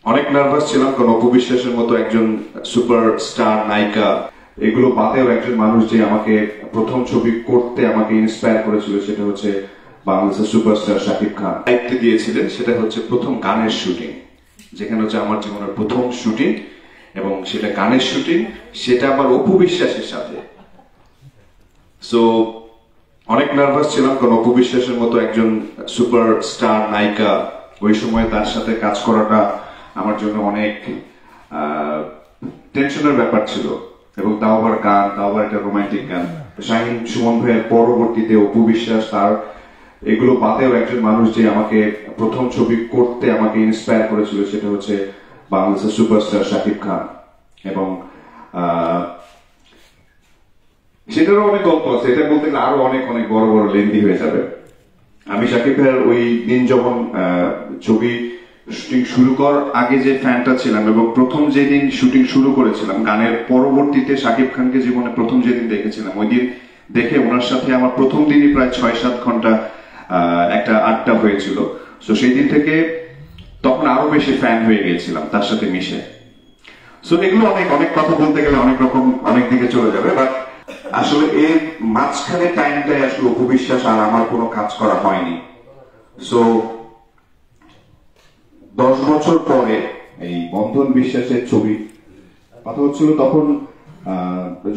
অনেক নার্ভাস ছিলাম, কারণ অপু বিশ্বাসের মতো একজন সুপার স্টার নায়িকা, এগুলো বাদেও একজন মানুষ যে আমাকে প্রথম ছবি করতে আমাকে ইন্সপায়ার করেছিল, সেটা হচ্ছে বাংলাদেশের সুপারস্টার শাকিব খান। দায়িত্ব দিয়েছিলেন সেটা হচ্ছে প্রথম গানের শুটিং, যেখানে হচ্ছে আমার জীবনের প্রথম শুটিং, এবং সেটা গানের শুটিং, সেটা আবার অপু বিশ্বাসের সাথে। সো অনেক নার্ভাস ছিলাম, কারণ অপু বিশ্বাসের মতো একজন সুপার স্টার নায়িকা, ওই সময় তার সাথে কাজ করাটা আমার জন্য অনেক টেনশনের ব্যাপার ছিল, এবং তাও আবার গান, তাও আবার একটা রোমান্টিক গান। শাহিন সুমন ভাইয়ের পরবর্তীতে অপু বিশ্বাস, তার এগুলো বাদেও একজন মানুষ যে আমাকে প্রথম ছবি করতে আমাকে ইন্সপায়ার করেছিল, সেটা হচ্ছে বাংলাদেশের সুপারস্টার শাকিব খান। এবং সেটারও অনেক গল্প আছে, এটা বলতে গেলে আরো অনেক অনেক বড় বড় লেন্দি হয়ে যাবে। আমি শাকিব ভাইয়ের ওই দিন যখন ছবি শুটিং শুরু করার আগে যে ফ্যানটা ছিলাম, এবং প্রথম যেদিন শুটিং শুরু করেছিলাম গানের পরবর্তীতে শাকিব খানকে জীবনে প্রথম যেদিন দেখেছিলাম, ওই দিন দেখে ওনার সাথে আমার প্রথম দিনই প্রায় 6-7 ঘন্টা একটা আড্ডা হয়েছিল। তো সেই দিন থেকে তখন আরো বেশি ফ্যান হয়ে গিয়েছিলাম তার সাথে মিশে। সো এগুলো অনেক অনেক কথা বলতে গেলে অনেক রকম অনেক দিকে চলে যাবে, বাট আসলে এর মাঝখানে টাইমটাই আসলে অপু বিশ্বাস আর আমার কোনো কাজ করা হয়নি। সো 10 বছর পরে এই বন্ধন বিশ্বাসের ছবি কথা হচ্ছিল, তখন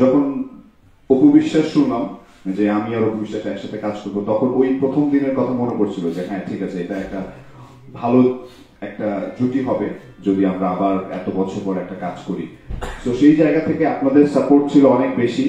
যখন অপু বিশ্বাস শুনলাম যে আমি আর অপু বিশ্বাস একসাথে কাজ করবো, তখন ওই প্রথম দিনের কথা মনে পড়ছিল যে হ্যাঁ ঠিক আছে, এটা একটা ভালো একটা জুটি হবে যদি আমরা আবার এত বছর পর একটা কাজ করি। তো সেই জায়গা থেকে আপনাদের সাপোর্ট ছিল অনেক বেশি।